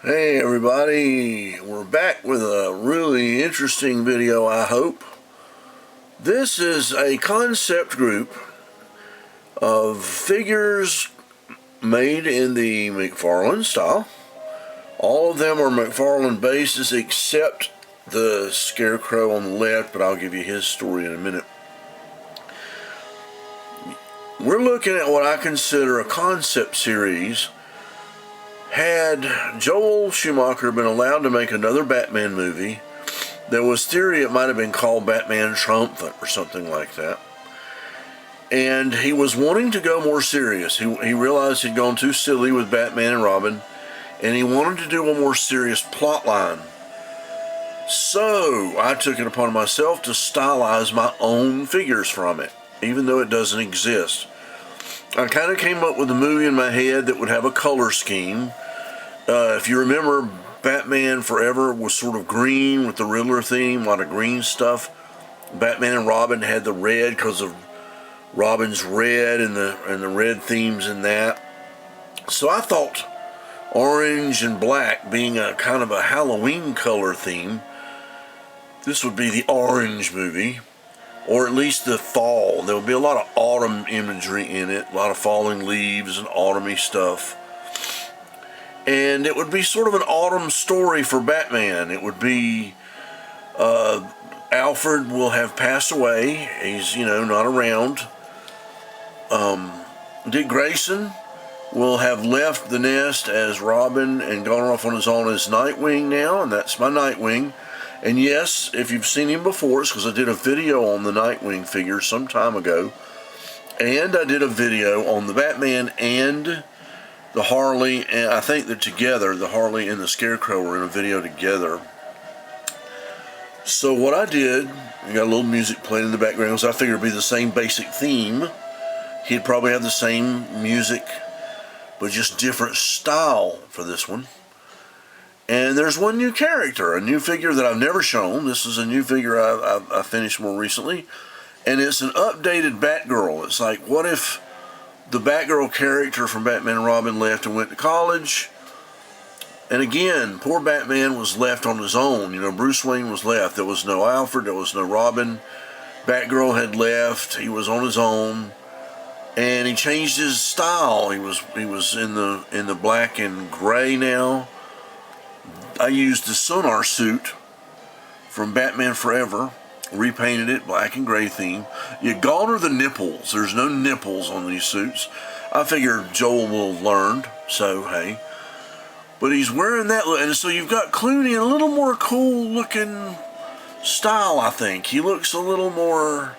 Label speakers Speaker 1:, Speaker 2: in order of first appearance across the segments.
Speaker 1: Hey everybody, we're back with a really interesting video, I hope. This is a concept group of figures made in the McFarlane style. All of them are McFarlane bases except the Scarecrow on the left, but I'll give you his story in a minute. We're looking at what I consider a concept series. Had Joel Schumacher been allowed to make another Batman movie, there was theory it might have been called Batman Triumphant or something like that. And he was wanting to go more serious. He realized he'd gone too silly with Batman and Robin, and he wanted to do a more serious plot line. So I took it upon myself to stylize my own figures from it, even though it doesn't exist. I kind of came up with a movie in my head that would have a color scheme. If you remember, Batman Forever was sort of green with the Riddler theme, a lot of green stuff. Batman and Robin had the red because of Robin's red and the red themes in that. So I thought orange and black being a kind of a Halloween color theme, this would be the orange movie. Or at least the fall. There would be a lot of autumn imagery in it, a lot of falling leaves and autumny stuff. And it would be sort of an autumn story for Batman. It would be Alfred will have passed away. He's, not around. Dick Grayson will have left the nest as Robin and gone off on his own as Nightwing now, and that's my Nightwing. And yes, if you've seen him before, it's because I did a video on the Nightwing figure some time ago. And I did a video on the Batman and the Harley, and I think they're together. The Harley and the Scarecrow were in a video together. So what I did, I got a little music playing in the background, so I figured it'd be the same basic theme. He'd probably have the same music, but just different style for this one. And there's one new character, a new figure that I've never shown. This is a new figure I finished more recently. And it's an updated Batgirl. It's like, what if the Batgirl character from Batman and Robin left and went to college? And again, poor Batman was left on his own. Bruce Wayne was left. There was no Alfred. There was no Robin. Batgirl had left. He was on his own. And he changed his style. He was in the black and gray now. I used the Sonar suit from Batman Forever, repainted it black and gray theme. You garner the nipples. There's no nipples on these suits. I figure Joel will have learned, so hey. But he's wearing that look, and so you've got Clooney in a little more cool looking style, I think. He looks a little more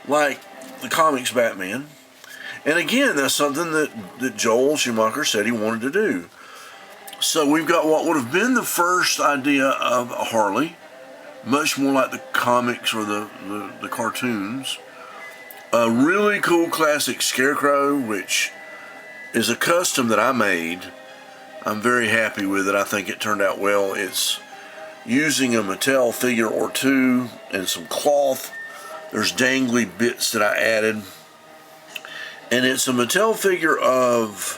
Speaker 1: like the comics Batman. And again, that's something that Joel Schumacher said he wanted to do. So we've got what would have been the first idea of a Harley, much more like the comics or the cartoons. A really cool classic Scarecrow, which is a custom that I made. I'm very happy with it. I think it turned out well. It's using a Mattel figure or two and some cloth. There's dangly bits that I added. And it's a Mattel figure of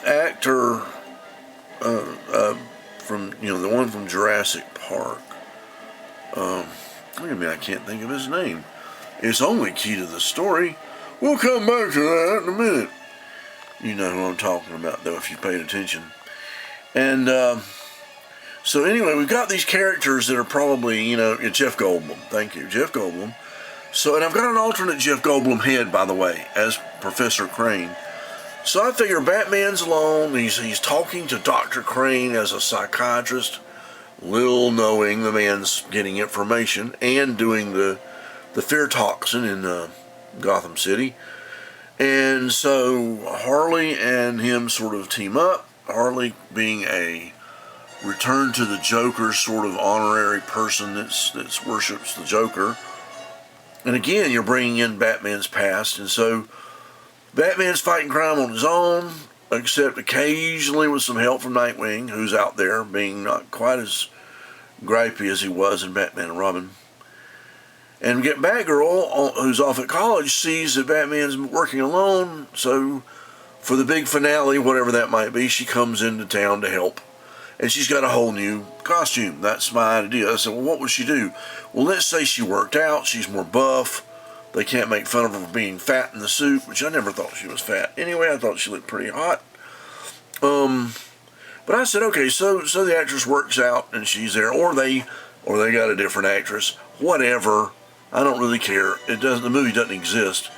Speaker 1: actor from the one from Jurassic Park. Wait a minute, I can't think of his name. It's only key to the story. We'll come back to that in a minute. You know who I'm talking about, though, if you paid attention. And so anyway, we've got these characters that are probably Jeff Goldblum. Thank you, Jeff Goldblum. So, and I've got an alternate Jeff Goldblum head, by the way, as Professor Crane. So I figure Batman's alone. He's talking to Dr. Crane as a psychiatrist, little knowing the man's getting information and doing the fear toxin in Gotham City. And so Harley and him sort of team up. Harley being a return to the Joker sort of honorary person that worships the Joker. And again, you're bringing in Batman's past, and so Batman's fighting crime on his own, except occasionally with some help from Nightwing, who's out there being not quite as gripey as he was in Batman and Robin. And we get Batgirl, who's off at college, sees that Batman's working alone, so for the big finale, whatever that might be, she comes into town to help. And she's got a whole new costume. That's my idea. I said, well, what would she do? Well, let's say she worked out. She's more buff. They can't make fun of her for being fat in the suit, which I never thought she was fat. Anyway, I thought she looked pretty hot. But I said, okay, so the actress works out and she's there, or they got a different actress. Whatever. I don't really care. The movie doesn't exist.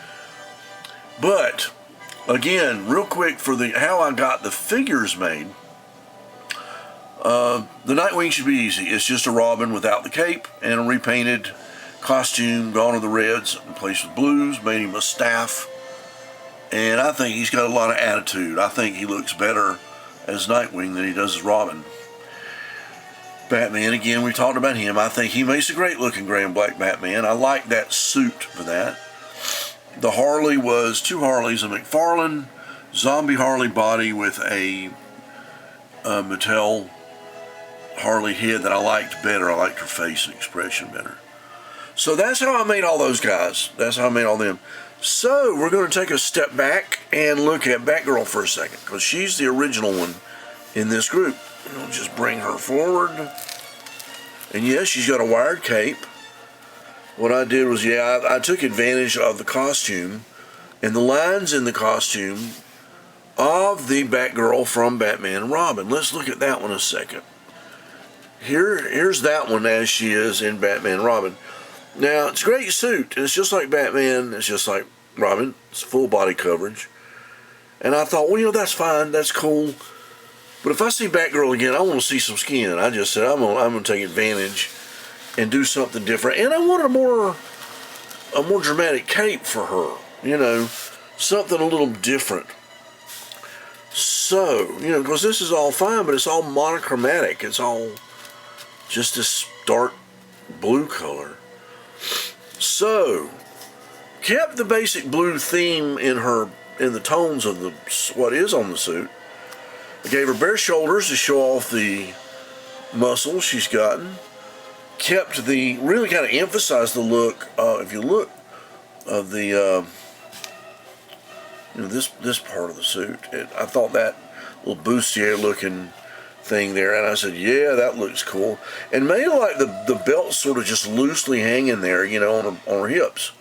Speaker 1: But again, real quick for how I got the figures made. The Nightwing should be easy. It's just a Robin without the cape and a repainted costume, gone are the reds, replaced with blues, made him a staff. And I think he's got a lot of attitude. I think he looks better as Nightwing than he does as Robin. Batman, again, we talked about him. I think he makes a great looking gray and black Batman. I like that suit for that. The Harley was 2 Harleys, a McFarlane zombie Harley body with a Mattel Harley head that I liked better. I liked her face and expression better. So that's how I made all those guys. That's how I made all them. So we're going to take a step back and look at Batgirl for a second, because she's the original one in this group. I'll just bring her forward. And yes, she's got a wired cape. What I did was, I took advantage of the costume and the lines in the costume of the Batgirl from Batman and Robin. Let's look at that one a second. Here's that one as she is in Batman and Robin. Now, it's a great suit. It's just like Batman. It's just like Robin. It's full body coverage. And I thought, well, that's fine. That's cool. But if I see Batgirl again, I want to see some skin. I just said, I'm going to take advantage and do something different. And I wanted a more dramatic cape for her. Something a little different. So, because this is all fine, but it's all monochromatic. It's all just this dark blue color. So, kept the basic blue theme in the tones of what is on the suit. I gave her bare shoulders to show off the muscles she's gotten. Really kind of emphasized the look. If you look of the this part of the suit, I thought that little bustier looking thing there, and I said, yeah, that looks cool, and made it like the belt sort of just loosely hanging there, on her hips,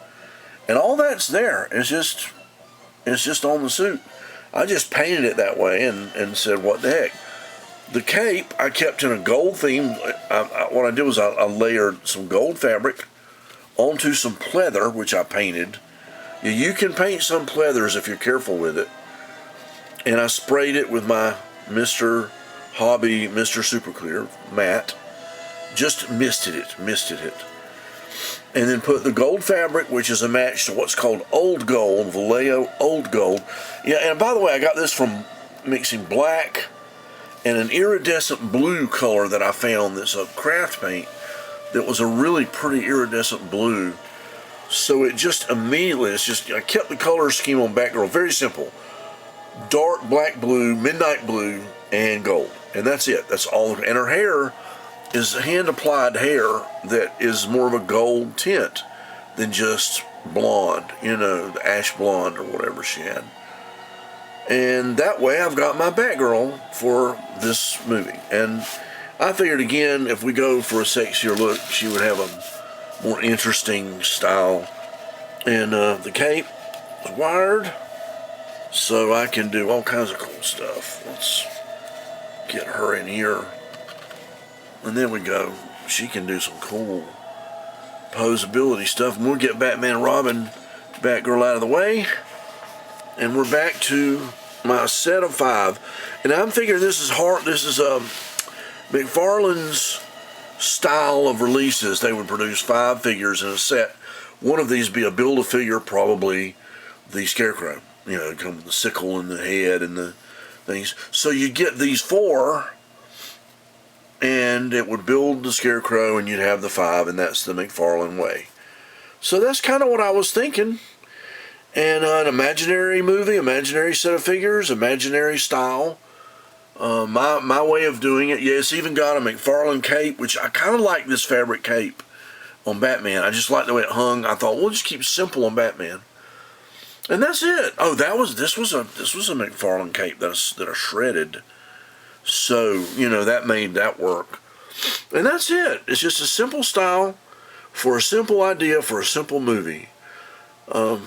Speaker 1: and all that's there. It's just on the suit. I just painted it that way and said, what the heck. The cape I kept in a gold theme. What I did was I layered some gold fabric onto some pleather, which I painted. You can paint some pleathers if you're careful with it. And I sprayed it with my Mr. Hobby Mr. Super Clear matte. Just misted it. And then put the gold fabric, which is a match to what's called old gold, Vallejo old gold. Yeah, and by the way, I got this from mixing black and an iridescent blue color that I found that's a craft paint that was a really pretty iridescent blue. So it just immediately, I kept the color scheme on Batgirl very simple. Dark black blue, midnight blue, and gold. And that's it. That's all. And her hair is hand-applied hair that is more of a gold tint than just blonde, the ash blonde or whatever she had. And that way I've got my Batgirl for this movie. And I figured, again, if we go for a sexier look, she would have a more interesting style. And the cape is wired, so I can do all kinds of cool stuff. Let's get her in here. And then we go. She can do some cool posability stuff. And we'll get Batman, Robin, Batgirl out of the way. And we're back to my set of 5. And I'm figuring this is McFarlane's style of releases. They would produce 5 figures in a set. One of these be a build-a-figure, probably the Scarecrow. Come with the sickle and the head and the things. So you get these 4, and it would build the Scarecrow, and you'd have the 5, and that's the McFarlane way. So that's kind of what I was thinking. And an imaginary movie, imaginary set of figures, imaginary style. My way of doing it. Yeah, it's even got a McFarlane cape, which I kind of like this fabric cape on Batman. I just like the way it hung. I thought, we'll just keep it simple on Batman. And that's it. Oh, this was a McFarlane cape that I shredded. So, that made that work. And that's it. It's just a simple style for a simple idea for a simple movie. And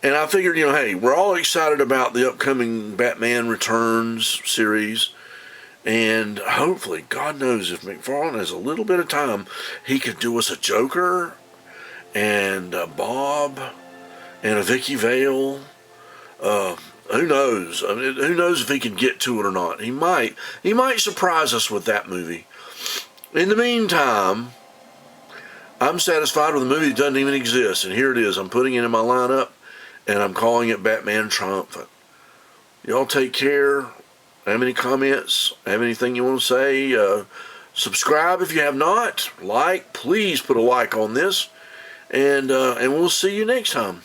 Speaker 1: I figured, hey, we're all excited about the upcoming Batman Returns series. And hopefully, God knows, if McFarlane has a little bit of time, he could do us a Joker and a Bob and a Vicky Vale. Who knows? I mean, who knows if he can get to it or not? He might surprise us with that movie. In the meantime, I'm satisfied with a movie that doesn't even exist, and here it is. I'm putting it in my lineup, and I'm calling it Batman Triumphant. Y'all take care. Have any comments? Have anything you want to say? Subscribe if you have not. Please put a like on this, and we'll see you next time.